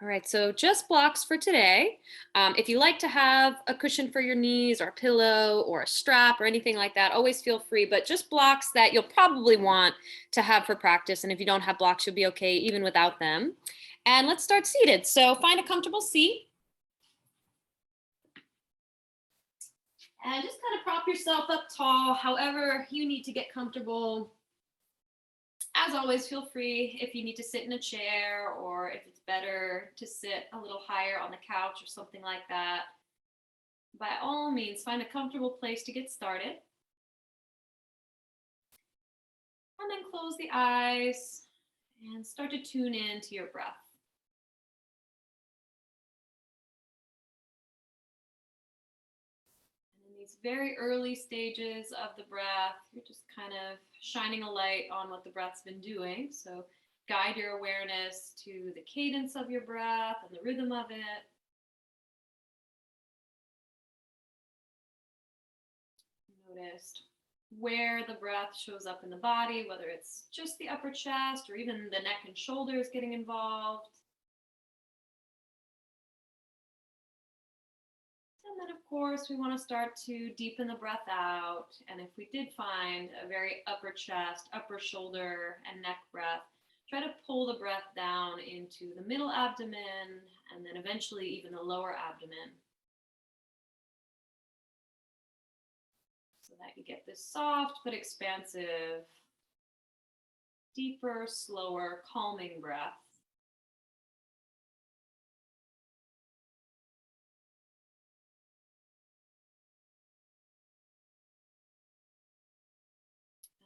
All right, so just blocks for today. If you like to have a cushion for your knees or a pillow or a strap or anything like that, always feel free, but just blocks that you'll probably want to have for practice. And if you don't have blocks, you'll be okay even without them. And let's start seated. So find a comfortable seat and just kind of prop yourself up tall, however you need to get comfortable. As always, feel free if you need to sit in a chair or if it's better to sit a little higher on the couch or something like that. By all means, find a comfortable place to get started. And then close the eyes and start to tune in to your breath. And in these very early stages of the breath, you're just kind of shining a light on what the breath's been doing. So guide your awareness to the cadence of your breath and the rhythm of it. Notice where the breath shows up in the body, whether it's just the upper chest or even the neck and shoulders getting involved. And then, of course, we want to start to deepen the breath out. And if we did find a very upper chest, upper shoulder, and neck breath, try to pull the breath down into the middle abdomen and then eventually even the lower abdomen, so that you get this soft but expansive, deeper, slower, calming breath.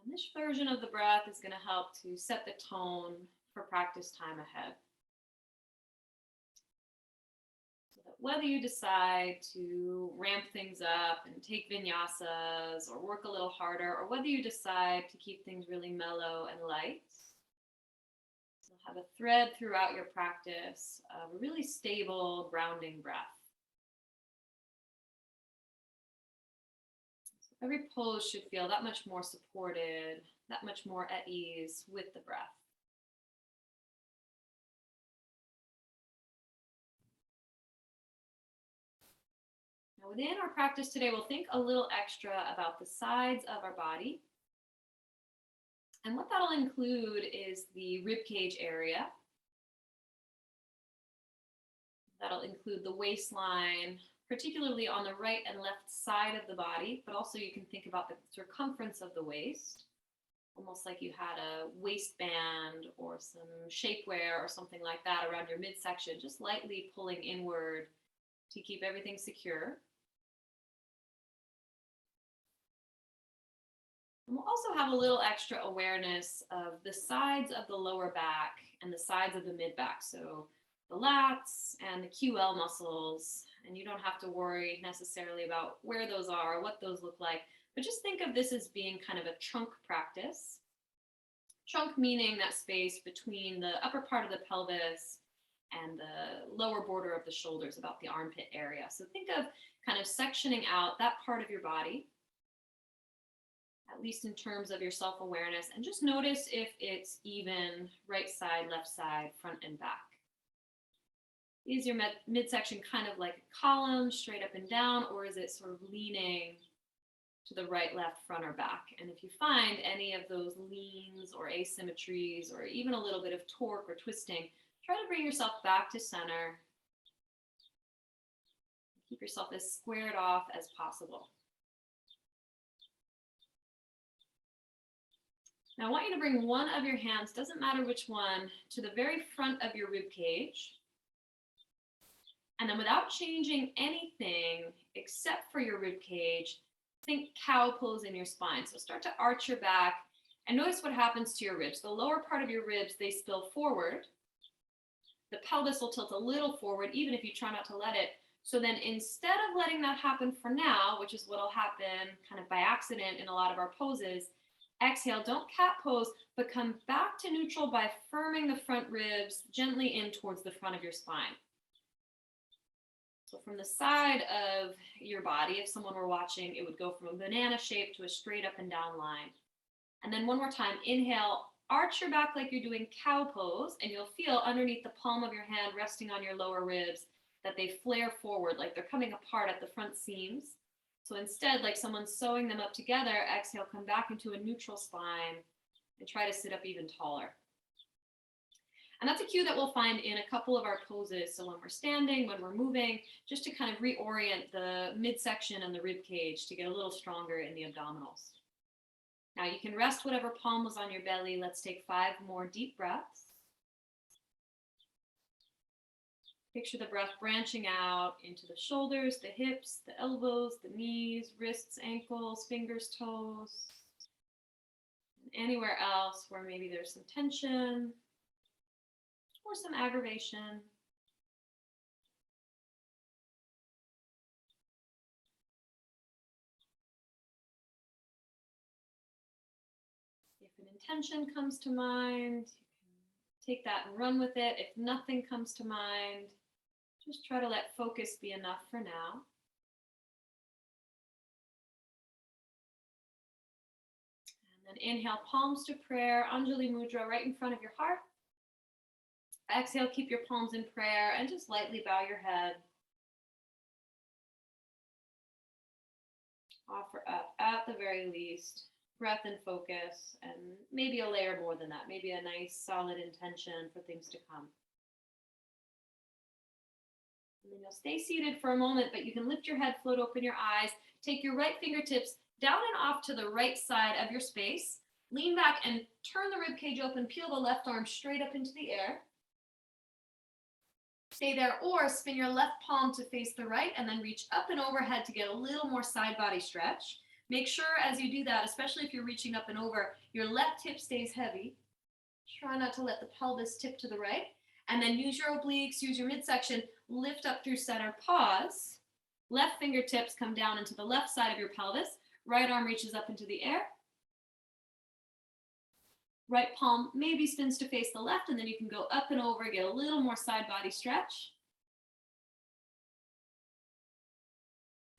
And this version of the breath is going to help to set the tone for practice time ahead. So that whether you decide to ramp things up and take vinyasas or work a little harder, or whether you decide to keep things really mellow and light, you'll have a thread throughout your practice of a really stable, grounding breath. Every pose should feel that much more supported, that much more at ease with the breath. Now, within our practice today, we'll think a little extra about the sides of our body. And what that'll include is the rib cage area. That'll include the waistline, particularly on the right and left side of the body, but also you can think about the circumference of the waist, almost like you had a waistband or some shapewear or something like that around your midsection, just lightly pulling inward to keep everything secure. And we'll also have a little extra awareness of the sides of the lower back and the sides of the mid back. So the lats and the QL muscles, and you don't have to worry necessarily about where those are, what those look like, but just think of this as being kind of a trunk practice. Trunk meaning that space between the upper part of the pelvis and the lower border of the shoulders, about the armpit area. So think of kind of sectioning out that part of your body, at least in terms of your self-awareness, and just notice if it's even right side, left side, front and back. Is your midsection kind of like a column straight up and down, or is it sort of leaning to the right, left, front, or back? And if you find any of those leans or asymmetries or even a little bit of torque or twisting, try to bring yourself back to center. Keep yourself as squared off as possible. Now I want you to bring one of your hands, doesn't matter which one, to the very front of your rib cage. And then without changing anything except for your rib cage, think cow pose in your spine. So start to arch your back and notice what happens to your ribs. The lower part of your ribs, they spill forward. The pelvis will tilt a little forward, even if you try not to let it. So then instead of letting that happen for now, which is what will happen kind of by accident in a lot of our poses, exhale, don't cat pose, but come back to neutral by firming the front ribs gently in towards the front of your spine. So from the side of your body, if someone were watching, it would go from a banana shape to a straight up and down line. And then one more time, inhale, arch your back like you're doing cow pose, and you'll feel underneath the palm of your hand resting on your lower ribs that they flare forward, like they're coming apart at the front seams. So instead, like someone's sewing them up together, exhale, come back into a neutral spine and try to sit up even taller. And that's a cue that we'll find in a couple of our poses. So when we're standing, when we're moving, just to kind of reorient the midsection and the rib cage to get a little stronger in the abdominals. Now you can rest whatever palm was on your belly. Let's take 5 more deep breaths. Picture the breath branching out into the shoulders, the hips, the elbows, the knees, wrists, ankles, fingers, toes, and anywhere else where maybe there's some tension or some aggravation. If an intention comes to mind, you can take that and run with it. If nothing comes to mind, just try to let focus be enough for now. And then inhale, palms to prayer, Anjali Mudra right in front of your heart. Exhale, keep your palms in prayer and just lightly bow your head. Offer up, at the very least, breath and focus, and maybe a layer more than that, maybe a nice solid intention for things to come. And then you'll stay seated for a moment, but you can lift your head, float open your eyes, take your right fingertips down and off to the right side of your space, lean back and turn the rib cage open, peel the left arm straight up into the air. Stay there, or spin your left palm to face the right and then reach up and overhead to get a little more side body stretch. Make sure as you do that, especially if you're reaching up and over, your left hip stays heavy. Try not to let the pelvis tip to the right. And then use your obliques, use your midsection, lift up through center, pause. Left fingertips come down into the left side of your pelvis. Right arm reaches up into the air. Right palm maybe spins to face the left, and then you can go up and over, get a little more side body stretch.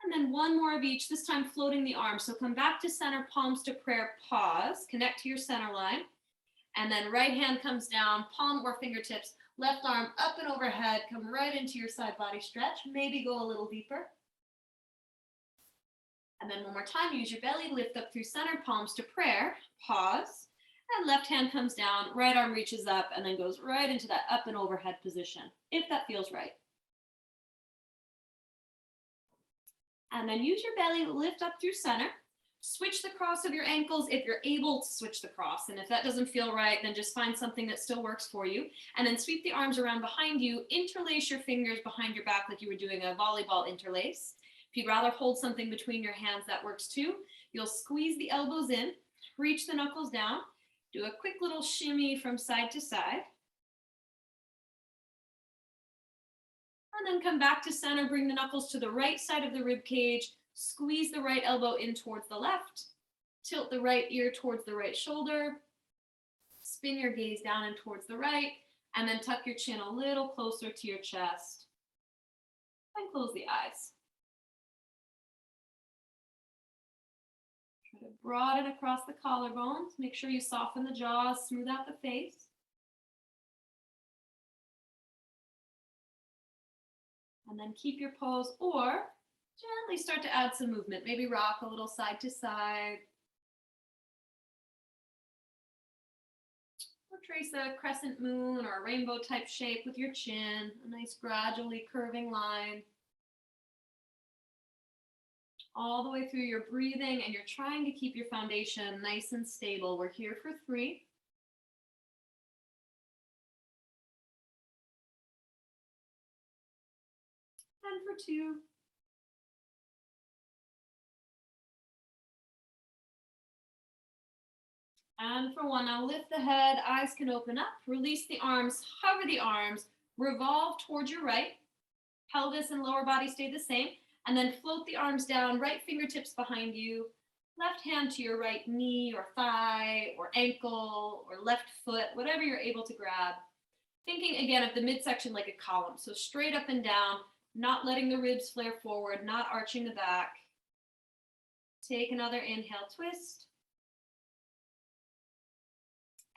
And then one more of each, this time floating the arms. So come back to center, palms to prayer, pause, connect to your center line. And then right hand comes down, palm or fingertips, left arm up and overhead, come right into your side body stretch, maybe go a little deeper. And then one more time, use your belly, lift up through center, palms to prayer, pause. And left hand comes down, right arm reaches up, and then goes right into that up and overhead position, if that feels right. And then use your belly, lift up through center. Switch the cross of your ankles if you're able to switch the cross. And if that doesn't feel right, then just find something that still works for you. And then sweep the arms around behind you, interlace your fingers behind your back like you were doing a volleyball interlace. If you'd rather hold something between your hands, that works too. You'll squeeze the elbows in, reach the knuckles down. Do a quick little shimmy from side to side. And then come back to center, bring the knuckles to the right side of the rib cage, squeeze the right elbow in towards the left, tilt the right ear towards the right shoulder, spin your gaze down and towards the right, and then tuck your chin a little closer to your chest, and close the eyes. Try to broaden across the collarbones. Make sure you soften the jaws, smooth out the face. And then keep your pose, or gently start to add some movement. Maybe rock a little side to side. Or trace a crescent moon or a rainbow type shape with your chin, a nice gradually curving line. All the way through your breathing, and you're trying to keep your foundation nice and stable. We're here for 3. And for 2. And for 1. Now lift the head, eyes can open up, release the arms, hover the arms, revolve towards your right. Pelvis and lower body stay the same. And then float the arms down, right fingertips behind you, left hand to your right knee or thigh or ankle or left foot, whatever you're able to grab. Thinking again of the midsection like a column. So straight up and down, not letting the ribs flare forward, not arching the back. Take another inhale, twist.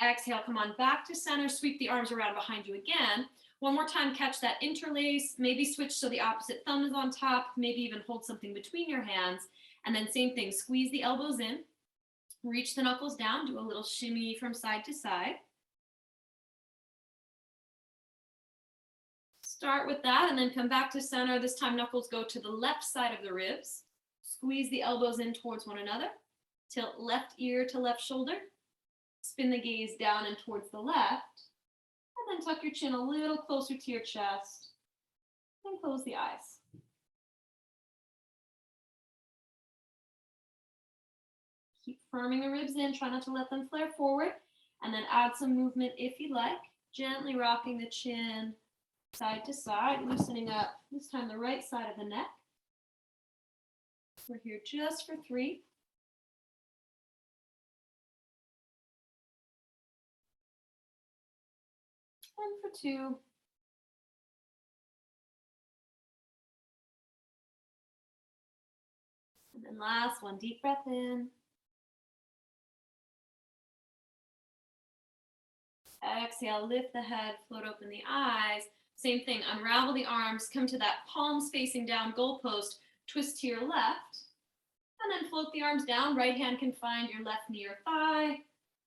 Exhale, come on back to center, sweep the arms around behind you again. One more time, catch that interlace, maybe switch so the opposite thumb is on top, maybe even hold something between your hands. And then same thing, squeeze the elbows in, reach the knuckles down, do a little shimmy from side to side. Start with that and then come back to center. This time knuckles go to the left side of the ribs. Squeeze the elbows in towards one another. Tilt left ear to left shoulder. Spin the gaze down and towards the left. And then tuck your chin a little closer to your chest. And close the eyes. Keep firming the ribs in. Try not to let them flare forward. And then add some movement if you like. Gently rocking the chin side to side, loosening up, this time the right side of the neck. We're here just for 3. And for 2. And then last one, deep breath in. Exhale, lift the head, float open the eyes. Same thing, unravel the arms, come to that palms facing down goalpost, twist to your left, and then float the arms down. Right hand can find your left knee or thigh.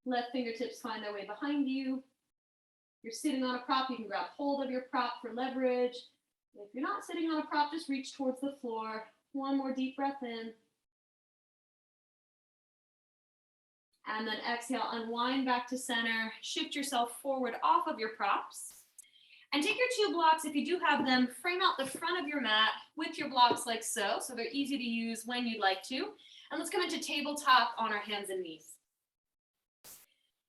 Left fingertips find their way behind you. If you're sitting on a prop, you can grab hold of your prop for leverage. If you're not sitting on a prop, just reach towards the floor. One more deep breath in. And then exhale, unwind back to center. Shift yourself forward off of your props. And take your 2 blocks, if you do have them, frame out the front of your mat with your blocks like so they're easy to use when you'd like to. And let's come into tabletop on our hands and knees.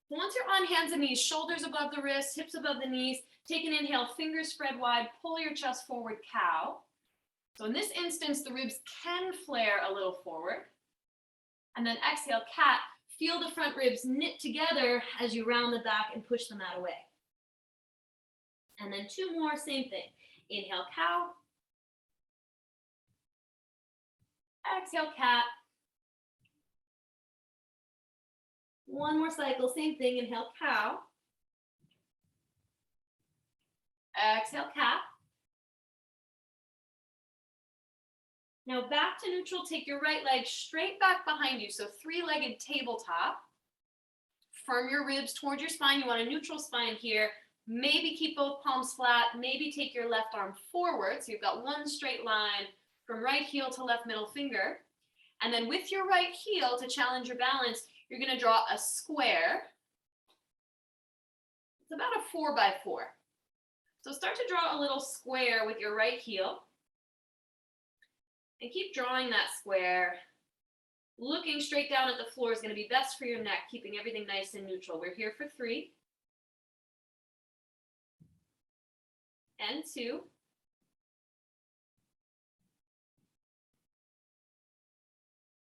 Once you're on hands and knees, shoulders above the wrists, hips above the knees, take an inhale, fingers spread wide, pull your chest forward, cow. So in this instance, the ribs can flare a little forward. And then exhale, cat. Feel the front ribs knit together as you round the back and push the mat away. And then 2 more, same thing. Inhale, cow. Exhale, cat. One more cycle, same thing. Inhale, cow. Exhale, cat. Now back to neutral, take your right leg straight back behind you. So 3-legged tabletop. Firm your ribs towards your spine. You want a neutral spine here. Maybe keep both palms flat. Maybe take your left arm forward. So you've got one straight line from right heel to left middle finger. And then with your right heel to challenge your balance, you're going to draw a square. It's about a 4x4. So start to draw a little square with your right heel. And keep drawing that square. Looking straight down at the floor is going to be best for your neck, keeping everything nice and neutral. We're here for 3. And 2.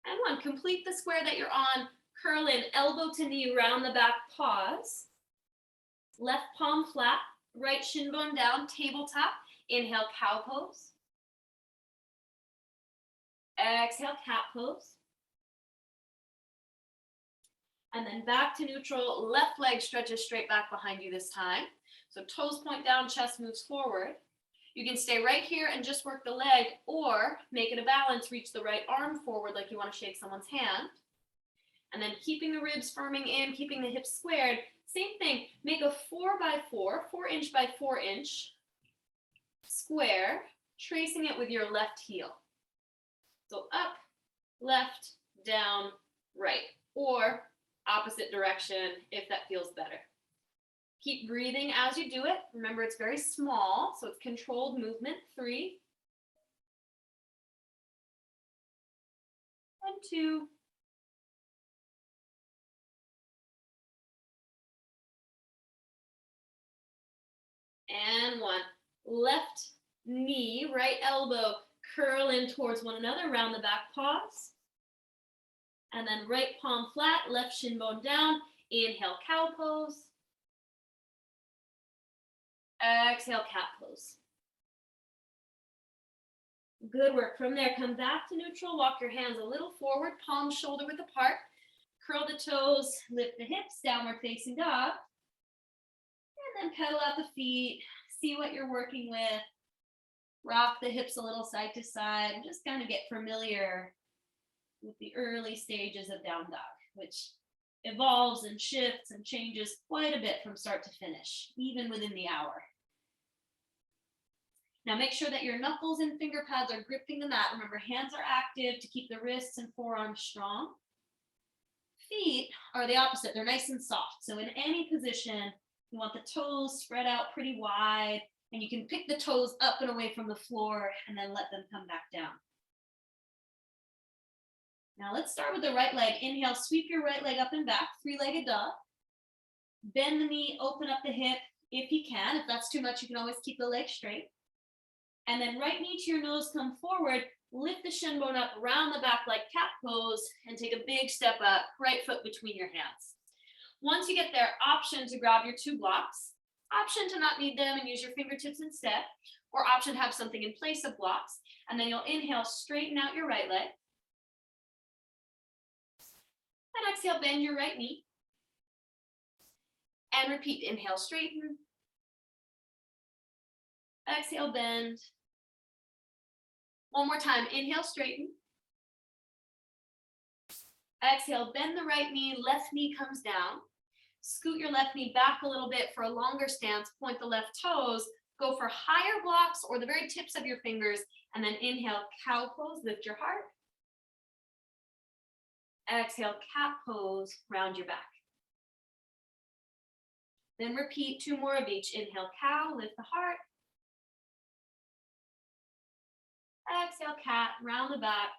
And 1. Complete the square that you're on. Curl in, elbow to knee, round the back, pause. Left palm flat, right shin bone down, tabletop. Inhale, cow pose. Exhale, cat pose. And then back to neutral, left leg stretches straight back behind you this time. So toes point down, chest moves forward. You can stay right here and just work the leg, or make it a balance, reach the right arm forward like you want to shake someone's hand. And then keeping the ribs firming in, keeping the hips squared. Same thing, make a 4x4, 4-inch by 4-inch square, tracing it with your left heel. So up, left, down, right, or opposite direction if that feels better. Keep breathing as you do it. Remember, it's very small, so it's controlled movement. 3. And 2. And 1. Left knee, right elbow, curl in towards one another, round the back, pause. And then right palm flat, left shin bone down. Inhale, cow pose. Exhale, cat pose. Good work. From there, come back to neutral. Walk your hands a little forward, palms shoulder width apart. Curl the toes, lift the hips, downward facing dog. And then pedal out the feet. See what you're working with. Rock the hips a little side to side. And just kind of get familiar with the early stages of down dog, which evolves and shifts and changes quite a bit from start to finish, even within the hour. Now make sure that your knuckles and finger pads are gripping the mat. Remember, hands are active to keep the wrists and forearms strong. Feet are the opposite. They're nice and soft. So in any position, you want the toes spread out pretty wide, and you can pick the toes up and away from the floor and then let them come back down. Now let's start with the right leg. Inhale, sweep your right leg up and back, three-legged dog. Bend the knee, open up the hip if you can. If that's too much, you can always keep the leg straight. And then right knee to your nose, come forward, lift the shin bone up, round the back like cat pose, and take a big step up, right foot between your hands. Once you get there, option to grab your two blocks, option to not need them and use your fingertips instead, or option to have something in place of blocks. And then you'll inhale, straighten out your right leg. And exhale, bend your right knee. And repeat, inhale, straighten. Exhale, bend. One more time, inhale, straighten. Exhale, bend the right knee, left knee comes down. Scoot your left knee back a little bit for a longer stance, point the left toes, go for higher blocks or the very tips of your fingers, and then inhale, cow pose, lift your heart. Exhale, cat pose, round your back. Then repeat two more of each. Inhale, cow, lift the heart. Exhale, cat, round the back.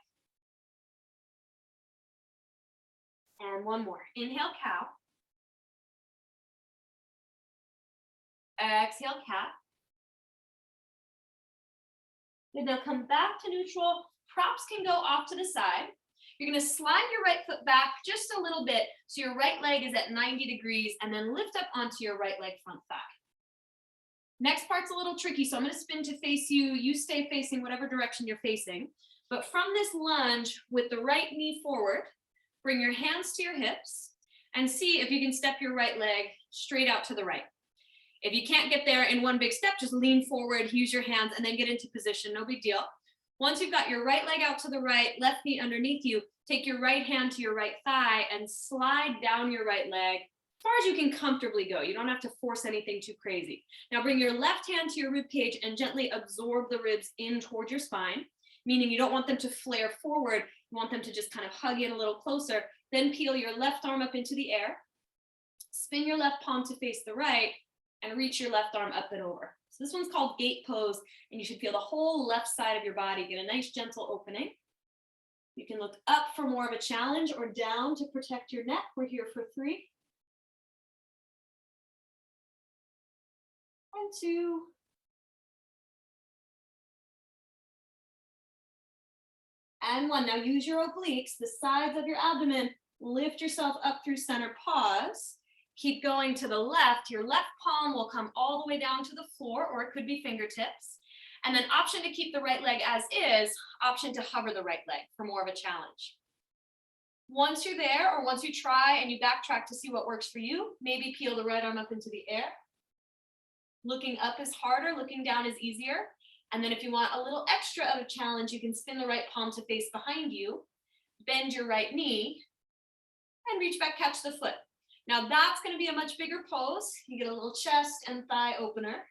And one more. Inhale, cow. Exhale, cat. Good, now come back to neutral. Props can go off to the side. You're going to slide your right foot back just a little bit so your right leg is at 90 degrees, and then lift up onto your right leg front thigh. Next part's a little tricky, so I'm going to spin to face you. You stay facing whatever direction you're facing. But from this lunge, with the right knee forward, bring your hands to your hips and see if you can step your right leg straight out to the right. If you can't get there in one big step, just lean forward, use your hands, and then get into position. No big deal. Once you've got your right leg out to the right, left knee underneath you, take your right hand to your right thigh and slide down your right leg as far as you can comfortably go. You don't have to force anything too crazy. Now bring your left hand to your rib cage and gently absorb the ribs in toward your spine, meaning you don't want them to flare forward. You want them to just kind of hug in a little closer. Then peel your left arm up into the air, spin your left palm to face the right, and reach your left arm up and over. So this one's called gate pose, and you should feel the whole left side of your body get a nice gentle opening. You can look up for more of a challenge or down to protect your neck. We're here for 3. And 2. And 1. Now use your obliques, the sides of your abdomen. Lift yourself up through center, pause. Keep going to the left. Your left palm will come all the way down to the floor, or it could be fingertips. And then option to keep the right leg as is, option to hover the right leg for more of a challenge. Once you're there, or once you try and you backtrack to see what works for you, maybe peel the right arm up into the air. Looking up is harder, looking down is easier. And then if you want a little extra of a challenge, you can spin the right palm to face behind you, bend your right knee, and reach back, catch the foot. Now that's going to be a much bigger pose. You get a little chest and thigh opener.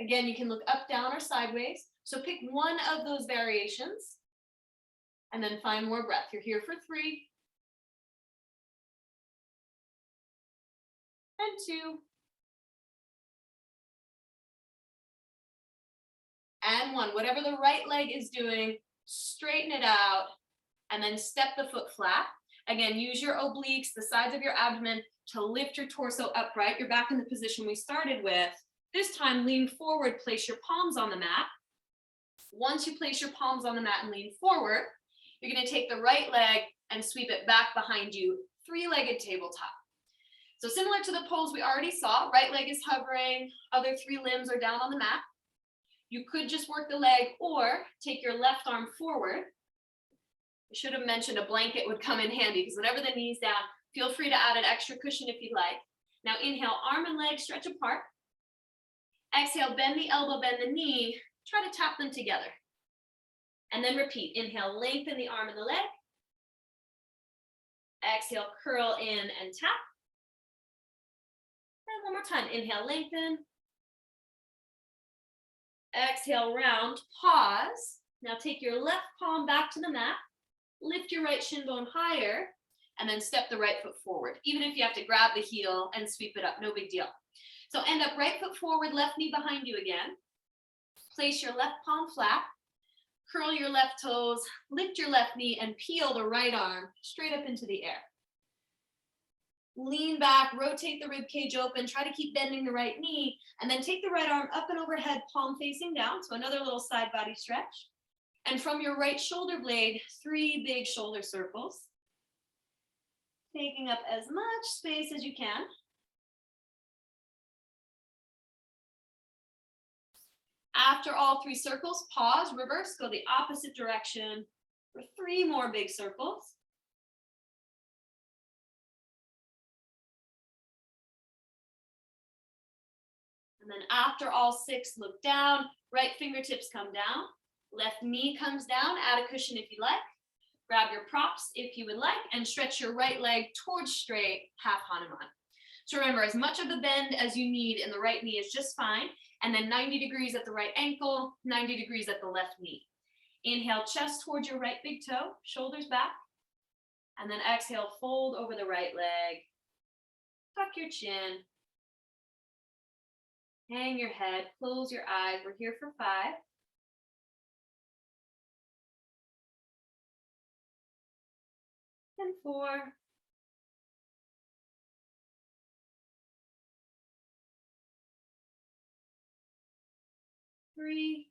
Again, you can look up, down, or sideways. So pick one of those variations and then find more breath. You're here for 3. And 2. And 1. Whatever the right leg is doing, straighten it out and then step the foot flat. Again, use your obliques, the sides of your abdomen, to lift your torso upright. You're back in the position we started with. This time, lean forward, place your palms on the mat. Once you place your palms on the mat and lean forward, you're going to take the right leg and sweep it back behind you, 3-legged tabletop. So similar to the pose we already saw, right leg is hovering, other 3 limbs are down on the mat. You could just work the leg or take your left arm forward I should have mentioned a blanket would come in handy because whenever the knee's down, feel free to add an extra cushion if you'd like. Now inhale, arm and leg stretch apart. Exhale, bend the elbow, bend the knee. Try to tap them together. And then repeat. Inhale, lengthen the arm and the leg. Exhale, curl in and tap. And one more time. Inhale, lengthen. Exhale, round, pause. Now take your left palm back to the mat. Lift your right shin bone higher. And then step the right foot forward. Even if you have to grab the heel and sweep it up, no big deal. So end up right foot forward, left knee behind you again. Place your left palm flat. Curl your left toes, lift your left knee, and peel the right arm straight up into the air. Lean back, rotate the rib cage open, try to keep bending the right knee, and then take the right arm up and overhead, palm facing down. So another little side body stretch. And from your right shoulder blade, 3 big shoulder circles. Taking up as much space as you can. After all 3 circles, pause, reverse, go the opposite direction for 3 more big circles. And then after all 6, look down, right fingertips come down, left knee comes down, add a cushion if you like. Grab your props if you would like, and stretch your right leg towards straight, half Hanuman. So remember, as much of the bend as you need in the right knee is just fine, and then 90 degrees at the right ankle, 90 degrees at the left knee. Inhale, chest towards your right big toe, shoulders back, and then exhale, fold over the right leg, tuck your chin, hang your head, close your eyes. We're here for 5. And 4. 3.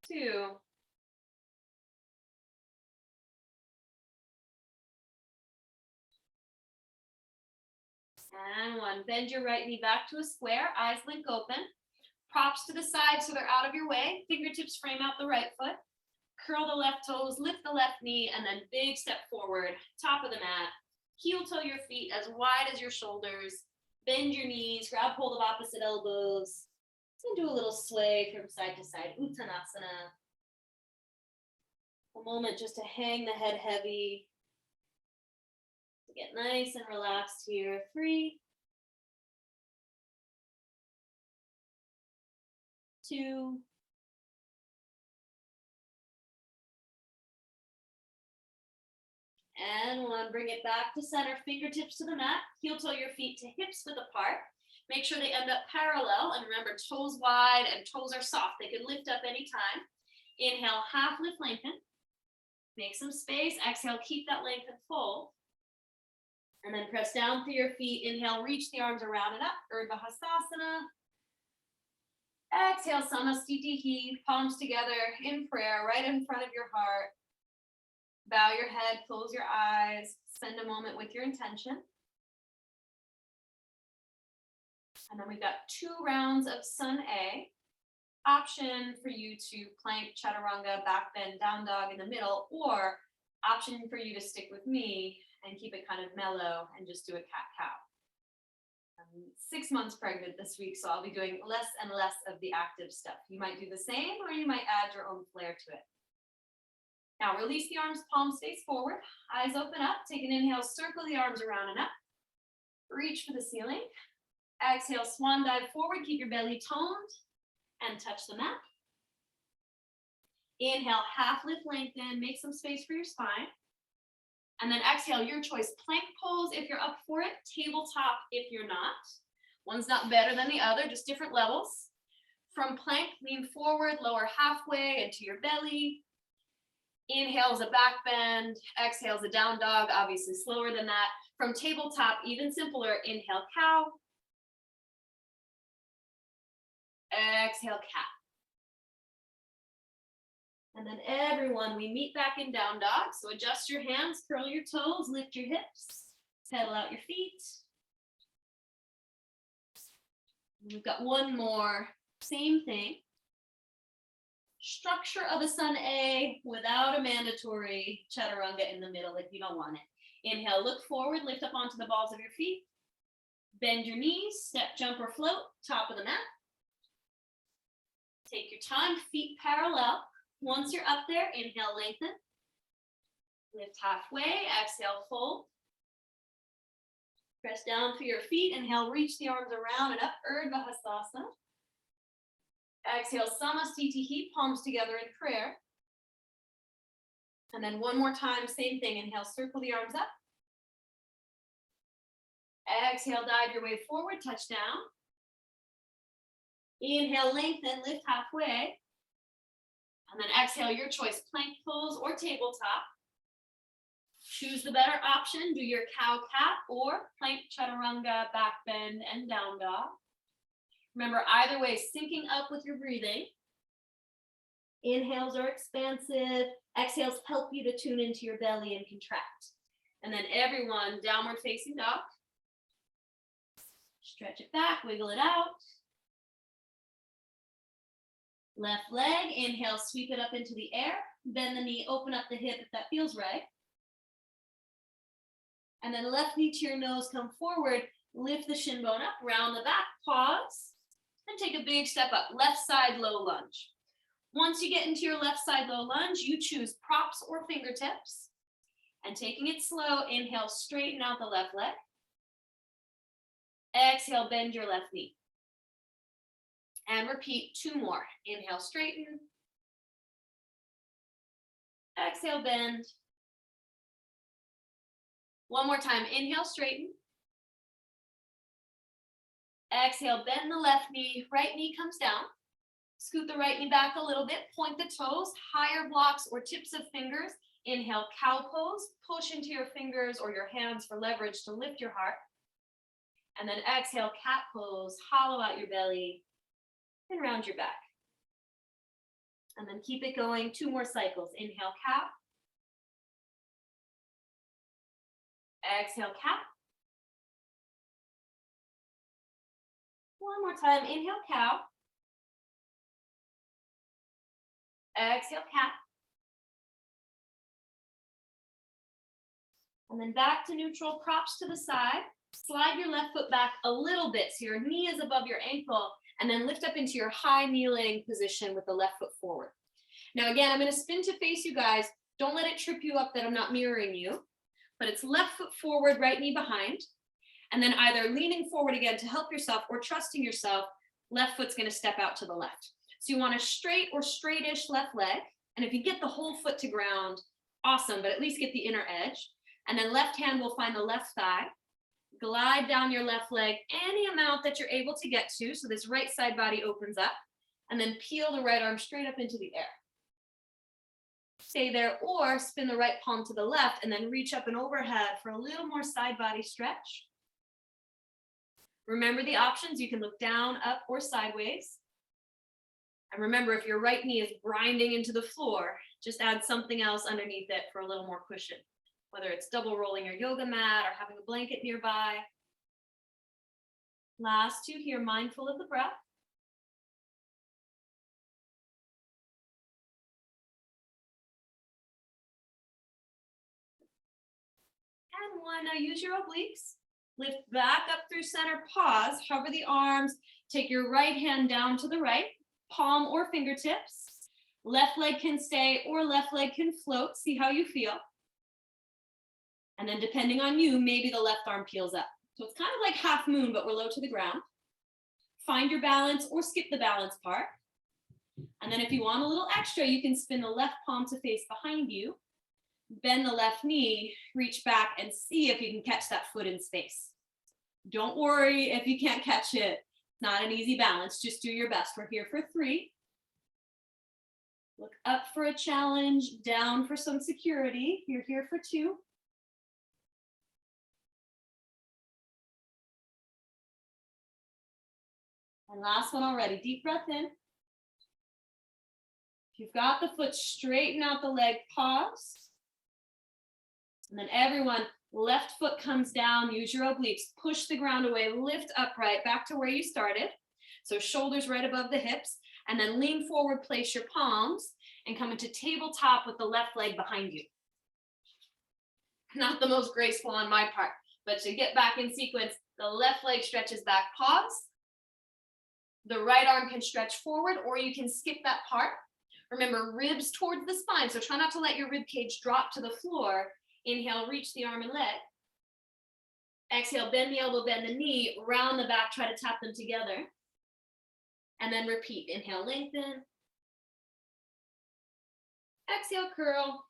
2. And 1. Bend your right knee back to a square, eyes link open. Props to the side so they're out of your way. Fingertips frame out the right foot. Curl the left toes, lift the left knee, and then big step forward, top of the mat. Heel toe your feet as wide as your shoulders. Bend your knees, grab hold of opposite elbows. And do a little sway from side to side, Uttanasana. A moment just to hang the head heavy. Get nice and relaxed here. 3, 2, and 1. Bring it back to center, fingertips to the mat. Heel toe your feet to hips width apart. Make sure they end up parallel, and remember, toes wide and toes are soft. They can lift up anytime. Inhale, half lift, lengthen. Make some space. Exhale, keep that length and fold. And then press down through your feet. Inhale, reach the arms around and up, Urdhva Hastasana. Exhale, Samastitihi, palms together in prayer, right in front of your heart. Bow your head, close your eyes, spend a moment with your intention. And then we've got 2 rounds of Sun A. Option for you to plank, chaturanga, back bend, down dog in the middle, or option for you to stick with me and keep it kind of mellow and just do a cat-cow. I'm 6 months pregnant this week, so I'll be doing less and less of the active stuff. You might do the same, or you might add your own flair to it. Now release the arms, palms face forward, eyes open up, take an inhale, circle the arms around and up. Reach for the ceiling. Exhale, swan dive forward, keep your belly toned and touch the mat. Inhale, half lift, lengthen, make some space for your spine. And then exhale, your choice, plank pose if you're up for it, tabletop if you're not. One's not better than the other, just different levels. From plank, lean forward, lower halfway into your belly. Inhale is a back bend, exhale is a down dog, obviously slower than that. From tabletop, even simpler, inhale, cow. Exhale, cat. And then everyone, we meet back in down dog. So adjust your hands, curl your toes, lift your hips, pedal out your feet. We've got one more, same thing. Structure of a sun A without a mandatory chaturanga in the middle if you don't want it. Inhale, look forward, lift up onto the balls of your feet. Bend your knees, step, jump, or float, top of the mat. Take your time, feet parallel. Once you're up there, inhale, lengthen. Lift halfway, exhale, fold. Press down through your feet, inhale, reach the arms around and up, Urdhva Hastasana. Exhale, Samastitihi, palms together in prayer. And then one more time, same thing, inhale, circle the arms up. Exhale, dive your way forward, touch down. Inhale, lengthen, lift halfway. And then exhale, your choice, plank pose or tabletop. Choose the better option, do your cow cat or plank chaturanga, back bend, and down dog. Remember, either way, syncing up with your breathing. Inhales are expansive. Exhales help you to tune into your belly and contract. And then everyone, downward facing dog. Stretch it back, wiggle it out. Left leg, inhale, sweep it up into the air. Bend the knee, open up the hip if that feels right. And then left knee to your nose, come forward, lift the shin bone up, round the back, pause, and take a big step up. Left side low lunge. Once you get into your left side low lunge, you choose props or fingertips. And taking it slow, inhale, straighten out the left leg. Exhale, bend your left knee. And repeat 2 more. Inhale, straighten. Exhale, bend. One more time. Inhale, straighten. Exhale, bend the left knee. Right knee comes down. Scoot the right knee back a little bit. Point the toes, higher blocks or tips of fingers. Inhale, cow pose. Push into your fingers or your hands for leverage to lift your heart. And then exhale, cat pose. Hollow out your belly and round your back. And then keep it going. 2 more cycles. Inhale, cow. Exhale, cat. One more time. Inhale, cow. Exhale, cat. And then back to neutral, props to the side. Slide your left foot back a little bit so your knee is above your ankle, and then lift up into your high kneeling position with the left foot forward. Now again, I'm going to spin to face you guys. Don't let it trip you up that I'm not mirroring you, but it's left foot forward, right knee behind, and then either leaning forward again to help yourself or trusting yourself, left foot's going to step out to the left. So you want a straight or straightish left leg, and if you get the whole foot to ground, awesome, but at least get the inner edge. And then left hand will find the left thigh. Glide down your left leg any amount that you're able to get to, so this right side body opens up, and then peel the right arm straight up into the air. Stay there, or spin the right palm to the left and then reach up and overhead for a little more side body stretch. Remember the options, you can look down, up, or sideways. And remember, if your right knee is grinding into the floor, just add something else underneath it for a little more cushion. Whether it's double rolling your yoga mat or having a blanket nearby. Last 2 here, mindful of the breath. And 1, now use your obliques. Lift back up through center, pause, hover the arms, take your right hand down to the right, palm or fingertips. Left leg can stay or left leg can float, see how you feel. And then depending on you, maybe the left arm peels up. So it's kind of like half moon, but we're low to the ground. Find your balance or skip the balance part. And then if you want a little extra, you can spin the left palm to face behind you. Bend the left knee, reach back and see if you can catch that foot in space. Don't worry if you can't catch it. It's not an easy balance, just do your best. We're here for 3. Look up for a challenge, down for some security. You're here for 2. And last one already, deep breath in. If you've got the foot, straighten out the leg, pause. And then everyone, left foot comes down, use your obliques, push the ground away, lift upright, back to where you started. So shoulders right above the hips, and then lean forward, place your palms, and come into tabletop with the left leg behind you. Not the most graceful on my part, but to get back in sequence, the left leg stretches back, pause. The right arm can stretch forward, or you can skip that part. Remember, ribs towards the spine, so try not to let your rib cage drop to the floor. Inhale, reach the arm and leg. Exhale, bend the elbow, bend the knee, round the back, try to tap them together. And then repeat. Inhale, lengthen. Exhale, curl.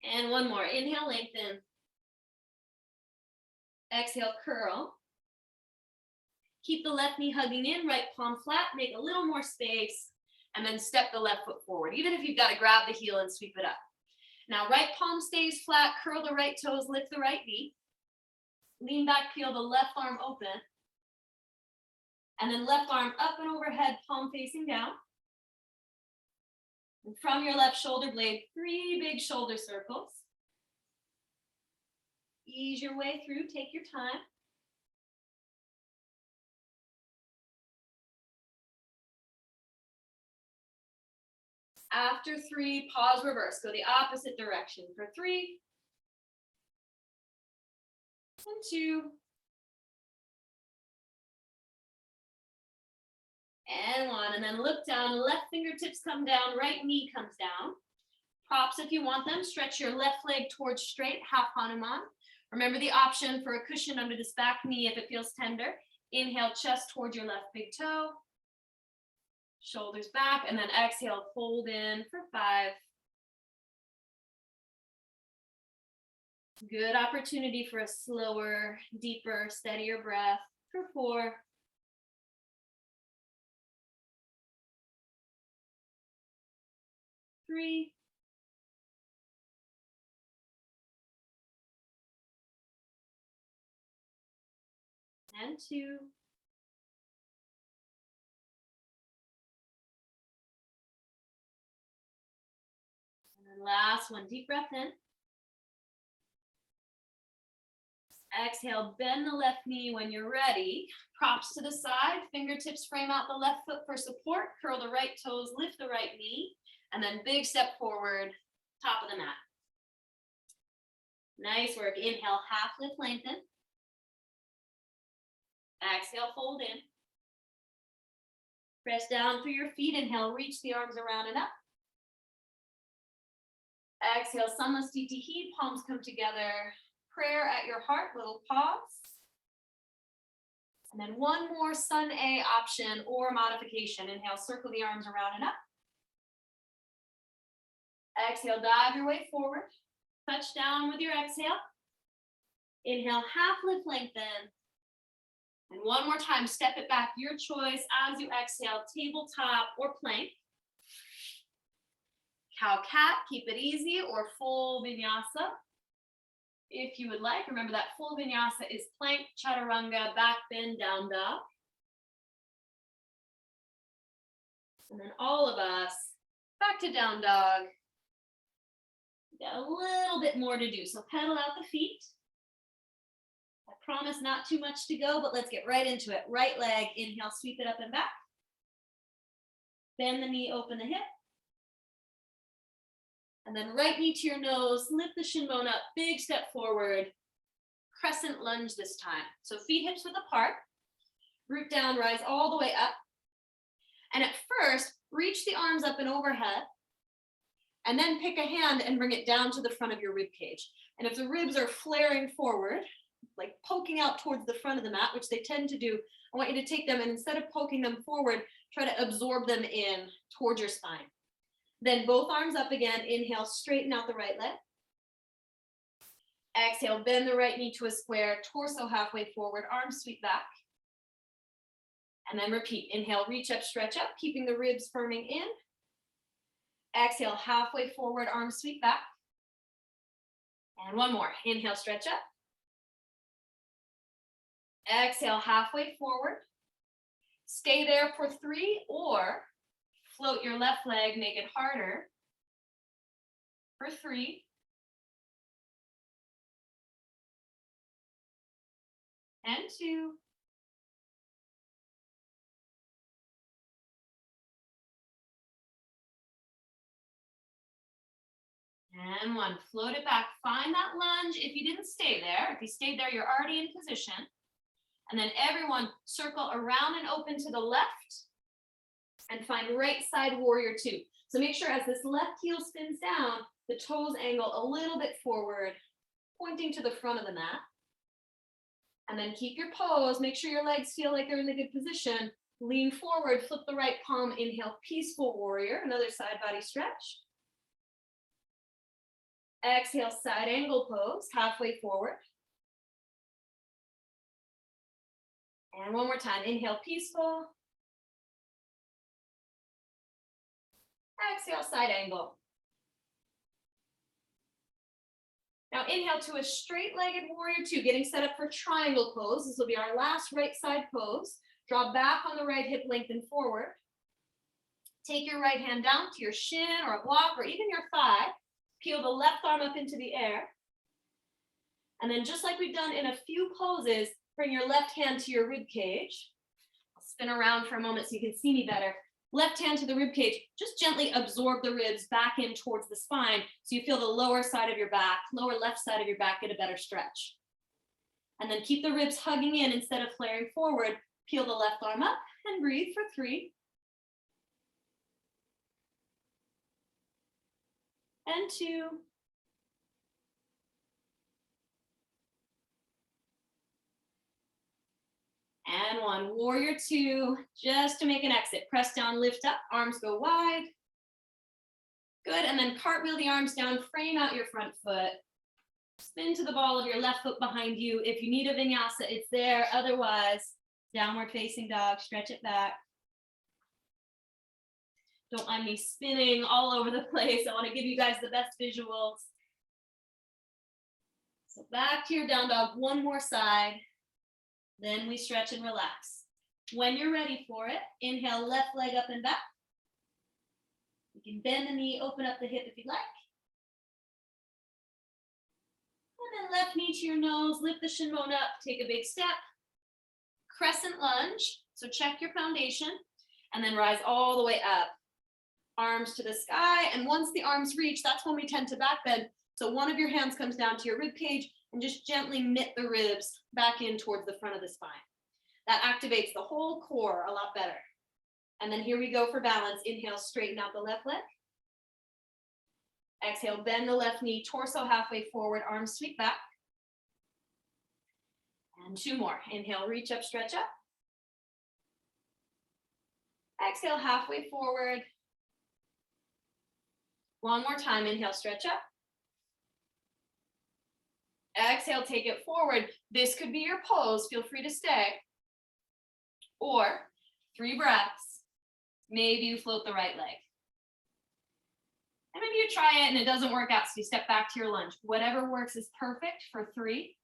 And one more. Inhale, lengthen. Exhale, curl. Keep the left knee hugging in, right palm flat, make a little more space, and then step the left foot forward, even if you've got to grab the heel and sweep it up. Now, right palm stays flat, curl the right toes, lift the right knee. Lean back, peel the left arm open. And then left arm up and overhead, palm facing down. And from your left shoulder blade, 3 big shoulder circles. Ease your way through, take your time. After 3, pause, reverse. Go the opposite direction for 3, and 2, and 1. And then look down, left fingertips come down, right knee comes down. Props if you want them. Stretch your left leg towards straight, half Hanuman. Remember the option for a cushion under this back knee if it feels tender. Inhale, chest towards your left big toe. Shoulders back, and then exhale, fold in for 5. Good opportunity for a slower, deeper, steadier breath for 4. 3. And 2. And last one, deep breath in. Exhale, bend the left knee when you're ready. Props to the side, fingertips frame out the left foot for support, curl the right toes, lift the right knee, and then big step forward, top of the mat. Nice work. Inhale, half lift, lengthen. Exhale, fold in. Press down through your feet. Inhale, reach the arms around and up. Exhale, Samasthiti, palms come together. Prayer at your heart, little pause. And then one more Sun A option or modification. Inhale, circle the arms around and up. Exhale, dive your way forward. Touch down with your exhale. Inhale, half lift, lengthen. And one more time, step it back, your choice as you exhale, tabletop or plank. Cow cat, keep it easy, or full vinyasa. If you would like, remember that full vinyasa is plank, chaturanga, back bend, down dog. And then all of us, back to down dog. Got a little bit more to do, so pedal out the feet. I promise not too much to go, but let's get right into it. Right leg, inhale, sweep it up and back. Bend the knee, open the hip. And then right knee to your nose, lift the shin bone up, big step forward. Crescent lunge this time. So feet hips width apart, root down, rise all the way up. And at first, reach the arms up and overhead, and then pick a hand and bring it down to the front of your rib cage. And if the ribs are flaring forward, like poking out towards the front of the mat, which they tend to do, I want you to take them and instead of poking them forward, try to absorb them in towards your spine. Then both arms up again. Inhale, straighten out the right leg. Exhale, bend the right knee to a square, torso halfway forward, arms sweep back. And then repeat. Inhale, reach up, stretch up, keeping the ribs firming in. Exhale, halfway forward, arms sweep back. And one more. Inhale, stretch up. Exhale, halfway forward. Stay there for 3, or float your left leg, make it harder for 3. And 2. And one, float it back. Find that lunge. If you didn't stay there, if you stayed there, you're already in position. And then everyone circle around and open to the left and find right side warrior two. So make sure as this left heel spins down, the toes angle a little bit forward, pointing to the front of the mat. And then keep your pose. Make sure your legs feel like they're in a good position. Lean forward, flip the right palm, inhale, peaceful warrior, another side body stretch. Exhale, side angle pose, halfway forward. And one more time, inhale, peaceful. Exhale, side angle. Now inhale to a straight-legged warrior two, getting set up for triangle pose. This will be our last right side pose. Draw back on the right hip, lengthen forward. Take your right hand down to your shin or a block or even your thigh. Peel the left arm up into the air. And then just like we've done in a few poses, bring your left hand to your rib cage. I'll spin around for a moment so you can see me better. Left hand to the rib cage, just gently absorb the ribs back in towards the spine so you feel the lower side of your back, lower left side of your back get a better stretch. And then keep the ribs hugging in instead of flaring forward. Peel the left arm up and breathe for 3. And 2. And 1, warrior two, just to make an exit. Press down, lift up, arms go wide. Good, and then cartwheel the arms down, frame out your front foot. Spin to the ball of your left foot behind you. If you need a vinyasa, it's there. Otherwise, downward facing dog, stretch it back. Don't mind me spinning all over the place. I want to give you guys the best visuals. So back to your down dog, one more side. Then we stretch and relax. When you're ready for it, inhale, left leg up and back. You can bend the knee, open up the hip if you like. And then left knee to your nose, lift the shin bone up, take a big step. Crescent lunge, so check your foundation, and then rise all the way up. Arms to the sky, and once the arms reach, that's when we tend to back bend. So one of your hands comes down to your rib cage and just gently knit the ribs back in towards the front of the spine. That activates the whole core a lot better. And then here we go for balance. Inhale, straighten out the left leg. Exhale, bend the left knee, torso halfway forward, arms sweep back. And 2 more. Inhale, reach up, stretch up. Exhale, halfway forward. One more time. Inhale, stretch up. Exhale, take it forward. This could be your pose. Feel free to stay. Or 3 breaths. Maybe you float the right leg. And maybe you try it and it doesn't work out, so you step back to your lunge. Whatever works is perfect for 3.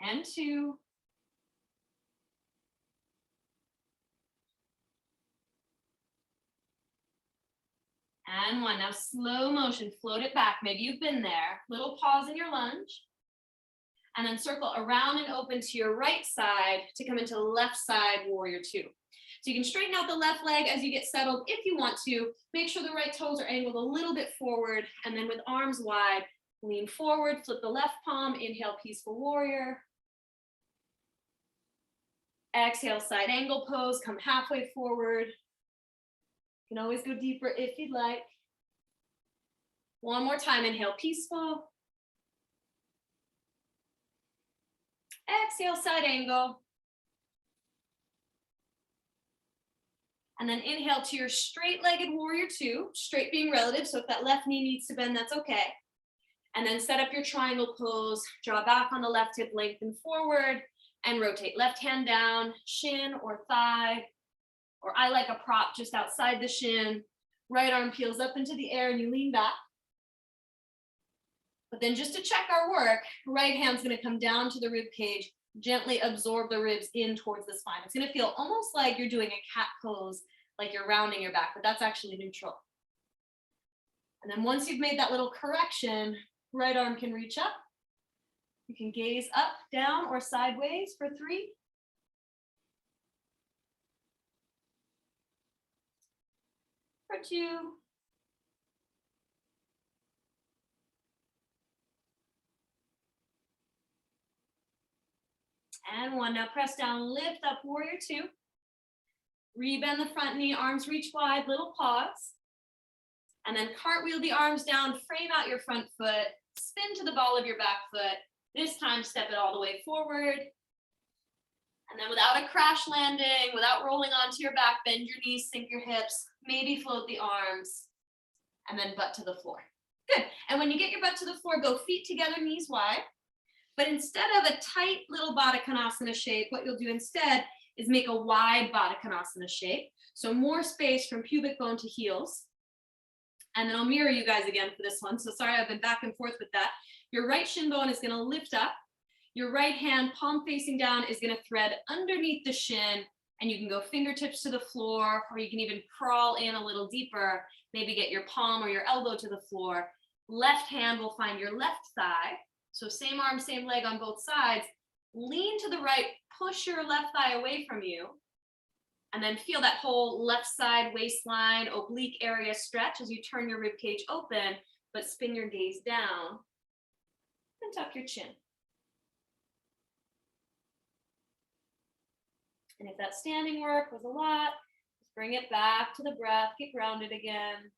And 2. And 1. Now slow motion, float it back. Maybe you've been there. Little pause in your lunge. And then circle around and open to your right side to come into left side warrior two. So you can straighten out the left leg as you get settled if you want to. Make sure the right toes are angled a little bit forward. And then with arms wide, lean forward, flip the left palm, inhale, peaceful warrior. Exhale, side angle pose, come halfway forward. You can always go deeper if you'd like. One more time, inhale, peaceful. Exhale, side angle. And then inhale to your straight-legged warrior two, straight being relative, so if that left knee needs to bend, that's okay. And then set up your triangle pose, draw back on the left hip, lengthen forward, and rotate. Left hand down, shin or thigh, or I like a prop just outside the shin. Right arm peels up into the air and you lean back. But then just to check our work, right hand's gonna come down to the rib cage, gently absorb the ribs in towards the spine. It's gonna feel almost like you're doing a cat pose, like you're rounding your back, but that's actually neutral. And then once you've made that little correction, right arm can reach up. You can gaze up, down, or sideways for 3. for 2. And 1. Now press down, lift up, warrior 2. Rebend the front knee, arms reach wide, little pause. And then cartwheel the arms down, frame out your front foot, spin to the ball of your back foot. This time, step it all the way forward. And then without a crash landing, without rolling onto your back, bend your knees, sink your hips, maybe float the arms, and then butt to the floor. Good. And when you get your butt to the floor, go feet together, knees wide. But instead of a tight little Baddha Konasana shape, what you'll do instead is make a wide Baddha Konasana shape. So more space from pubic bone to heels. And then I'll mirror you guys again for this one. So sorry, I've been back and forth with that. Your right shin bone is going to lift up. Your right hand, palm facing down, is going to thread underneath the shin. And you can go fingertips to the floor, or you can even crawl in a little deeper. Maybe get your palm or your elbow to the floor. Left hand will find your left thigh. So same arm, same leg on both sides. Lean to the right, push your left thigh away from you. And then feel that whole left side waistline, oblique area stretch as you turn your rib cage open, but spin your gaze down and tuck your chin. And if that standing work was a lot, just bring it back to the breath, get grounded again.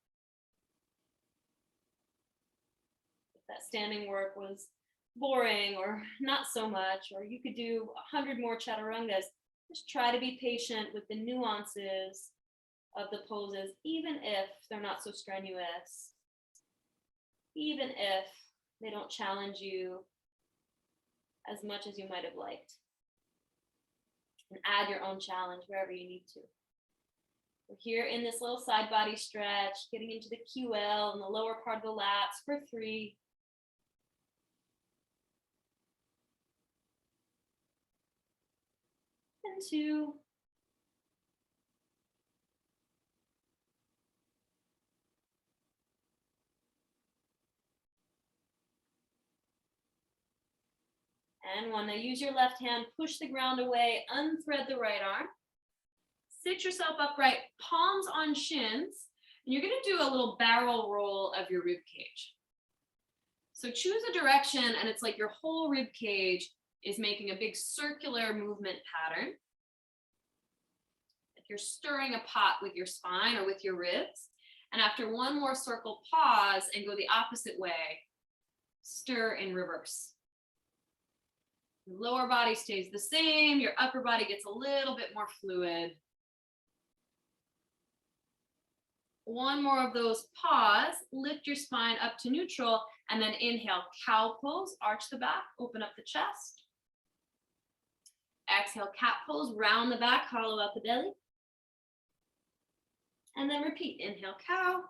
If that standing work was boring or not so much, or you could do 100 more chaturangas, just try to be patient with the nuances of the poses, even if they're not so strenuous, even if they don't challenge you as much as you might have liked. And add your own challenge wherever you need to. We're here in this little side body stretch, getting into the QL and the lower part of the lats for 3. And 2. And 1. Now use your left hand, push the ground away, unthread the right arm. Sit yourself upright, palms on shins, and you're going to do a little barrel roll of your rib cage. So choose a direction, and it's like your whole rib cage is making a big circular movement pattern. If you're stirring a pot with your spine or with your ribs, and after one more circle, pause and go the opposite way. Stir in reverse. Your lower body stays the same, your upper body gets a little bit more fluid. One more of those, pause, lift your spine up to neutral, and then inhale, cow pose, arch the back, open up the chest. Exhale, cat pose, round the back, hollow out the belly. And then repeat, inhale, cow.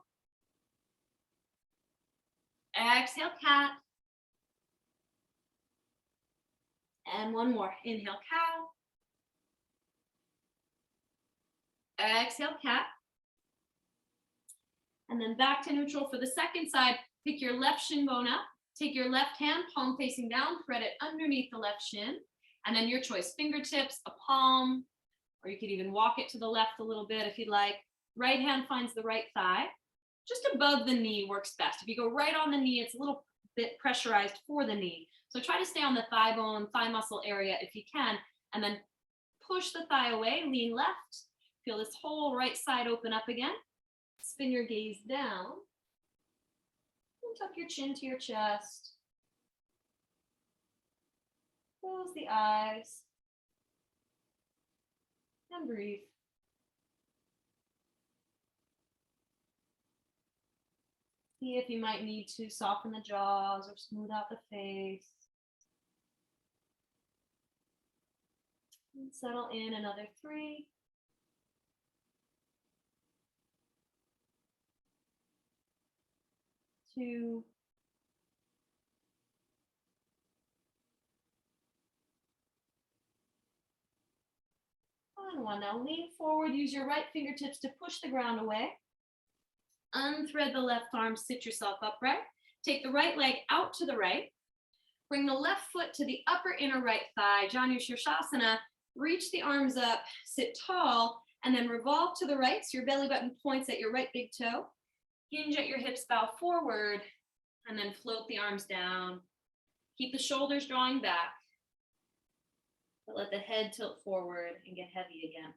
Exhale, cat. And one more, inhale, cow. Exhale, cat. And then back to neutral for the second side. Pick your left shin bone up. Take your left hand, palm facing down, thread it underneath the left shin. And then your choice, fingertips, a palm, or you could even walk it to the left a little bit if you'd like. Right hand finds the right thigh. Just above the knee works best. If you go right on the knee, it's a little bit pressurized for the knee. So try to stay on the thigh bone, thigh muscle area if you can, and then push the thigh away, lean left. Feel this whole right side open up again. Spin your gaze down. And tuck your chin to your chest. Close the eyes. And breathe. See if you might need to soften the jaws or smooth out the face. And settle in another 3. 2. And 1. Now lean forward, use your right fingertips to push the ground away. Unthread the left arm, sit yourself upright. Take the right leg out to the right. Bring the left foot to the upper inner right thigh, Janu Shirshasana. Reach the arms up, sit tall, And then revolve to the right, so your belly button points at your right big toe. Hinge at your hips, bow forward, and then float the arms down. Keep the shoulders drawing back, but let the head tilt forward and get heavy again.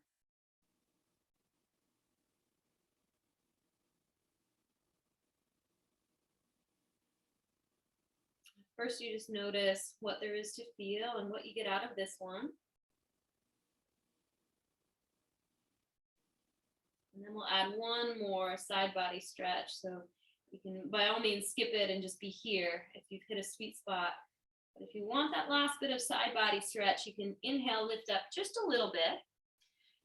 First, you just notice what there is to feel and what you get out of this one. And then we'll add one more side body stretch. So you can, by all means, skip it and just be here if you've hit a sweet spot. But if you want that last bit of side body stretch, you can inhale, lift up just a little bit.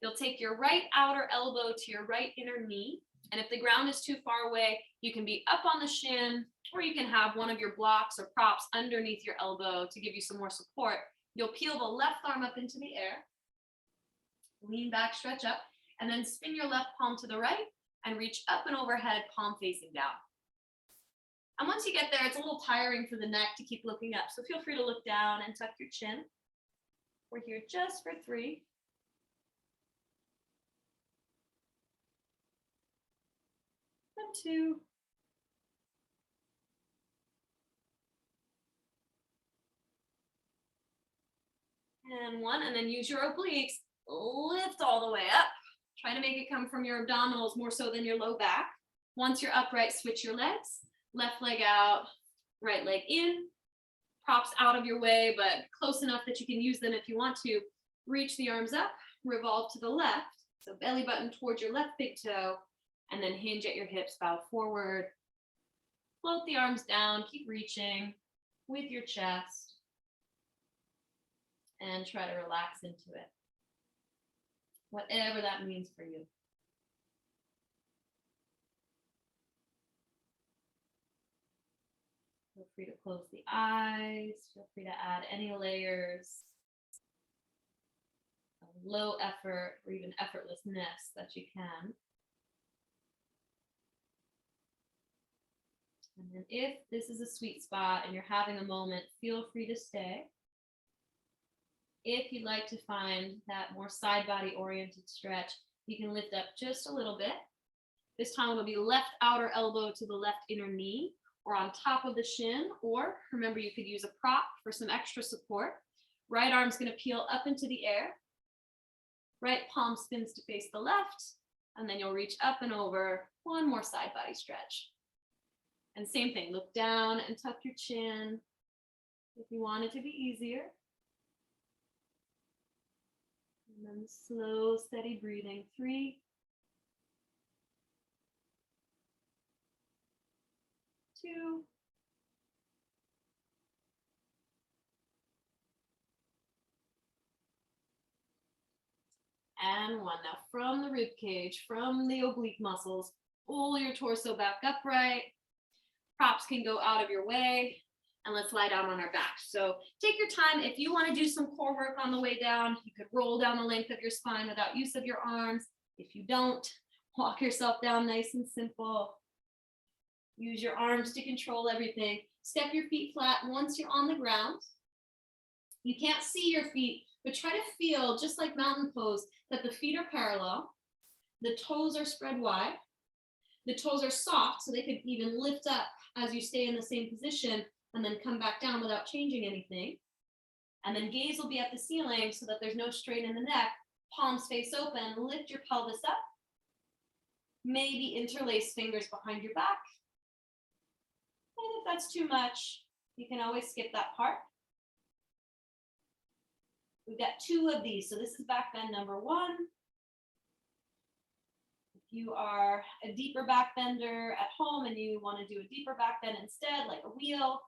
You'll take your right outer elbow to your right inner knee. And if the ground is too far away, you can be up on the shin, or you can have one of your blocks or props underneath your elbow to give you some more support. You'll peel the left arm up into the air, lean back, stretch up, and then spin your left palm to the right and reach up and overhead, palm facing down. And once you get there, it's a little tiring for the neck to keep looking up. So feel free to look down and tuck your chin. We're here just for 3. And 2. And 1, and then use your obliques. Lift all the way up. Try to make it come from your abdominals more so than your low back. Once you're upright, switch your legs. Left leg out, right leg in. Props out of your way, but close enough that you can use them if you want to. Reach the arms up, revolve to the left. So belly button towards your left big toe, and then hinge at your hips, bow forward. Float the arms down, keep reaching with your chest. And try to relax into it. Whatever that means for you. Feel free to close the eyes. Feel free to add any layers of low effort or even effortlessness that you can. And then if this is a sweet spot and you're having a moment, feel free to stay. If you'd like to find that more side body oriented stretch, you can lift up just a little bit. This time it'll be left outer elbow to the left inner knee or on top of the shin, or remember you could use a prop for some extra support. Right arm's gonna peel up into the air. Right palm spins to face the left, and then you'll reach up and over. One more side body stretch. And same thing, look down and tuck your chin if you want it to be easier. And then slow, steady breathing. 3, 2, and 1. Now from the rib cage, from the oblique muscles, pull your torso back upright. Props can go out of your way. And let's lie down on our back. So take your time. If you want to do some core work on the way down, you could roll down the length of your spine without use of your arms. If you don't, walk yourself down nice and simple. Use your arms to control everything. Step your feet flat once you're on the ground. You can't see your feet, but try to feel, just like mountain pose, that the feet are parallel. The toes are spread wide. The toes are soft, so they could even lift up as you stay in the same position and then come back down without changing anything. And then gaze will be at the ceiling so that there's no strain in the neck. Palms face open, lift your pelvis up. Maybe interlace fingers behind your back. And if that's too much, you can always skip that part. We've got 2 of these. So this is back bend number 1. If you are a deeper back bender at home and you want to do a deeper back bend instead, like a wheel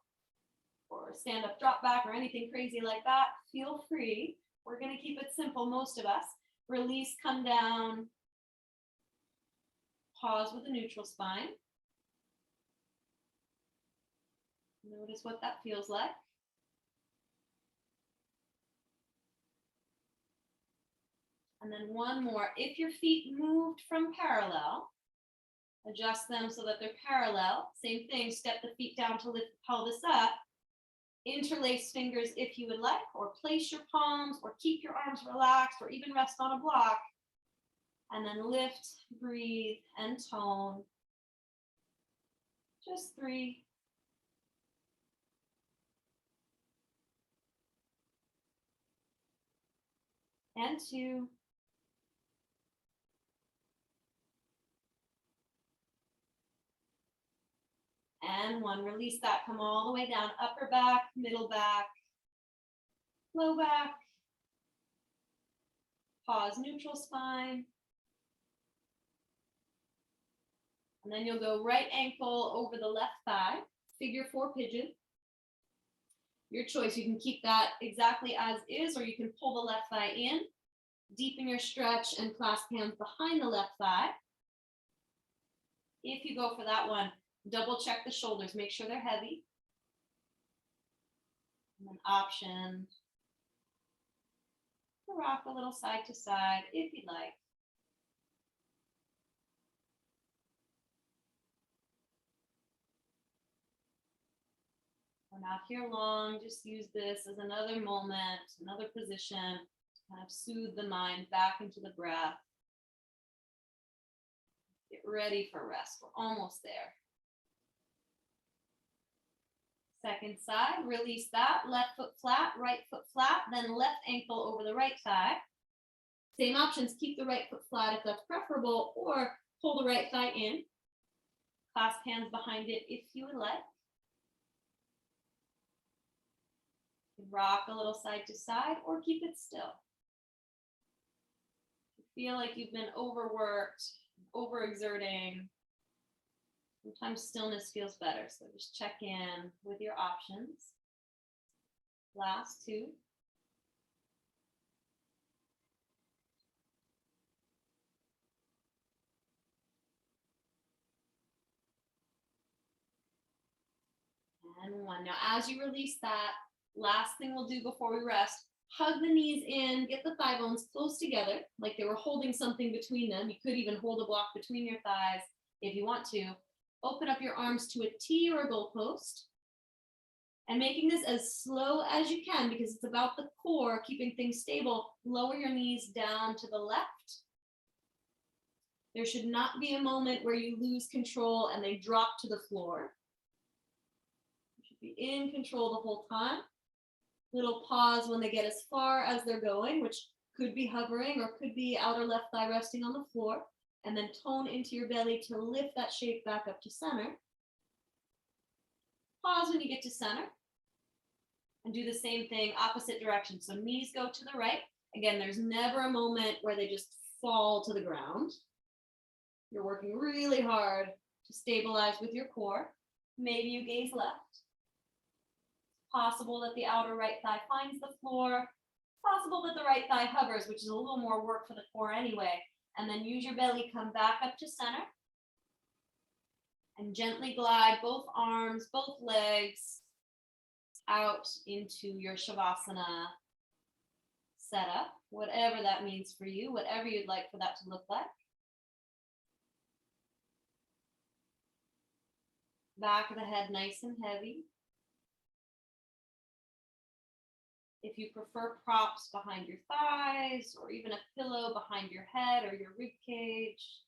or stand up drop back or anything crazy like that, feel free. We're going to keep it simple, most of us. Release, come down. Pause with a neutral spine. Notice what that feels like. And then 1 more. If your feet moved from parallel, adjust them so that they're parallel. Same thing, step the feet down to lift the pelvis up. Interlace fingers if you would like, or place your palms, or keep your arms relaxed, or even rest on a block. And then lift, breathe, and tone. Just 3. And 2. And 1. Release that. Come all the way down. Upper back, middle back, low back. Pause, neutral spine. And then you'll go right ankle over the left thigh. Figure 4 pigeon. Your choice. You can keep that exactly as is, or you can pull the left thigh in, deepen your stretch, and clasp hands behind the left thigh. If you go for that one, double check the shoulders. Make sure they're heavy. And then option to rock a little side to side if you'd like. We're not here long. Just use this as another moment, another position to kind of soothe the mind back into the breath. Get ready for rest. We're almost there. Second side, release that. Left foot flat, right foot flat, then left ankle over the right thigh. Same options. Keep the right foot flat if that's preferable, or pull the right thigh in. Clasp hands behind it if you would like. Rock a little side to side, or keep it still. If you feel like you've been overworked, overexerting, sometimes stillness feels better. So just check in with your options. Last 2. And 1. Now, as you release that, last thing we'll do before we rest, hug the knees in, get the thigh bones close together, like they were holding something between them. You could even hold a block between your thighs if you want to. Open up your arms to a T or a goalpost. And making this as slow as you can, because it's about the core, keeping things stable, lower your knees down to the left. There should not be a moment where you lose control and they drop to the floor. You should be in control the whole time. Little pause when they get as far as they're going, which could be hovering or could be outer left thigh resting on the floor. And then tone into your belly to lift that shape back up to center. Pause when you get to center. And do the same thing, opposite direction. So knees go to the right. Again, there's never a moment where they just fall to the ground. You're working really hard to stabilize with your core. Maybe you gaze left. Possible that the outer right thigh finds the floor. Possible that the right thigh hovers, which is a little more work for the core anyway. And then use your belly, come back up to center. And gently glide both arms, both legs out into your Shavasana setup, whatever that means for you, whatever you'd like for that to look like. Back of the head nice and heavy. If you prefer props behind your thighs or even a pillow behind your head or your rib cage,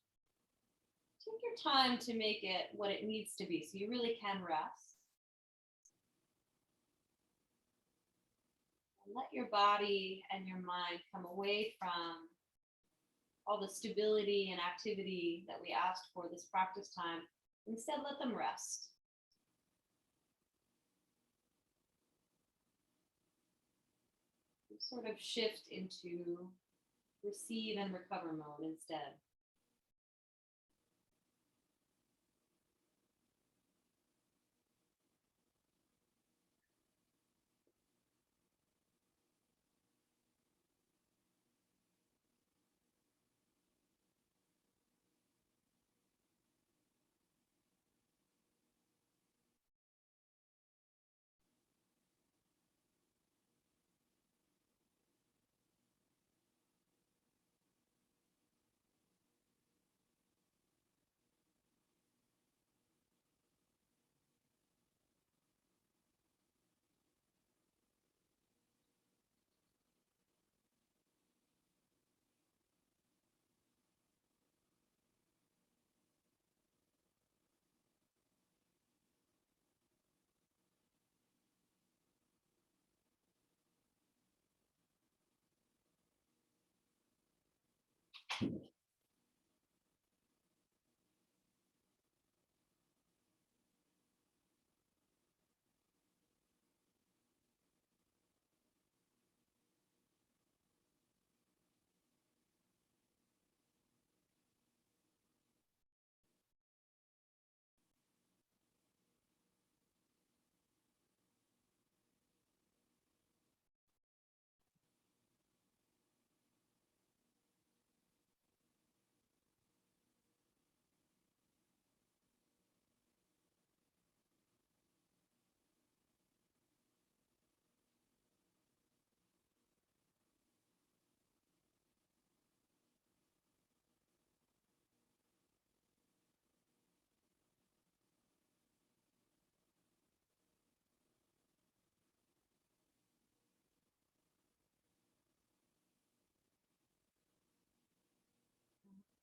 take your time to make it what it needs to be so you really can rest. And let your body and your mind come away from all the stability and activity that we asked for this practice time. Instead, let them rest. Sort of shift into receive and recover mode instead.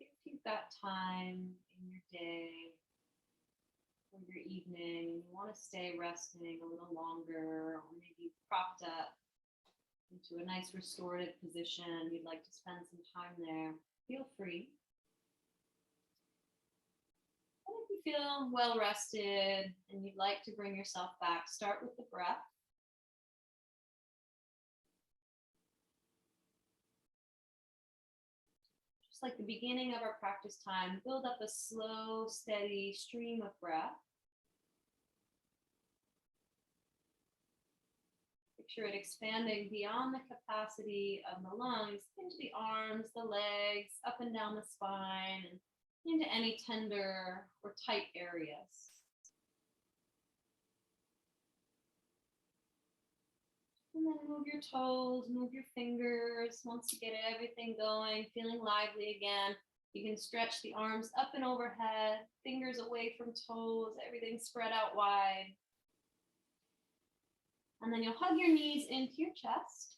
If you've got time in your day or your evening, you want to stay resting a little longer, or maybe propped up into a nice restorative position, you'd like to spend some time there, feel free. And if you feel well rested and you'd like to bring yourself back, start with the breath. Just like the beginning of our practice time, build up a slow, steady stream of breath. Picture it expanding beyond the capacity of the lungs into the arms, the legs, up and down the spine, and into any tender or tight areas. And then move your toes, move your fingers. Once you get everything going, feeling lively again, you can stretch the arms up and overhead, fingers away from toes, everything spread out wide. And then you'll hug your knees into your chest.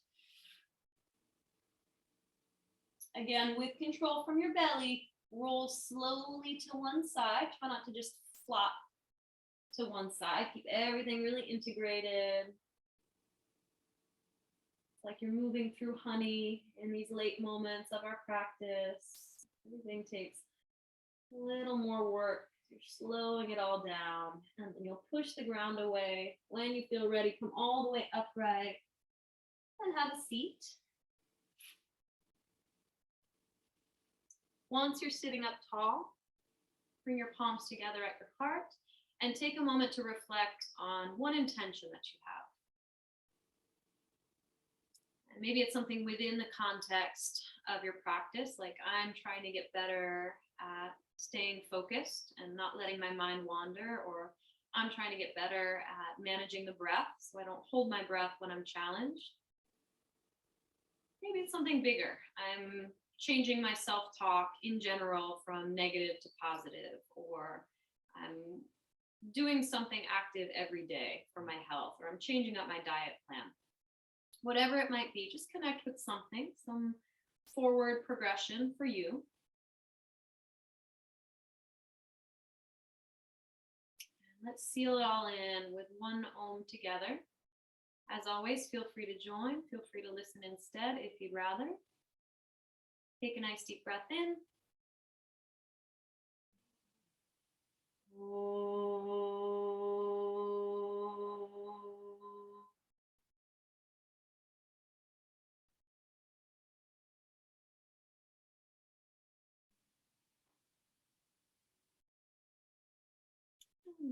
Again, with control from your belly, roll slowly to one side. Try not to just flop to one side. Keep everything really integrated. It's like you're moving through honey in these late moments of our practice. Everything takes a little more work. You're slowing it all down, and then you'll push the ground away. When you feel ready, come all the way upright and have a seat. Once you're sitting up tall, bring your palms together at your heart and take a moment to reflect on one intention that you have. And maybe it's something within the context of your practice, like I'm trying to get better at staying focused and not letting my mind wander, or I'm trying to get better at managing the breath so I don't hold my breath when I'm challenged. Maybe it's something bigger. I'm changing my self-talk in general from negative to positive, or I'm doing something active every day for my health, or I'm changing up my diet plan. Whatever it might be, just connect with something, some forward progression for you. Let's seal it all in with one Om together. As always, feel free to join. Feel free to listen instead if you'd rather. Take a nice deep breath in.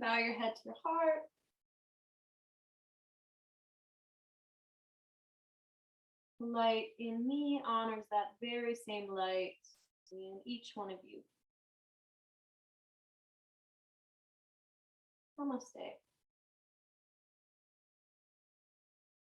Bow your head to the heart. The light in me honors that very same light in each one of you. Namaste.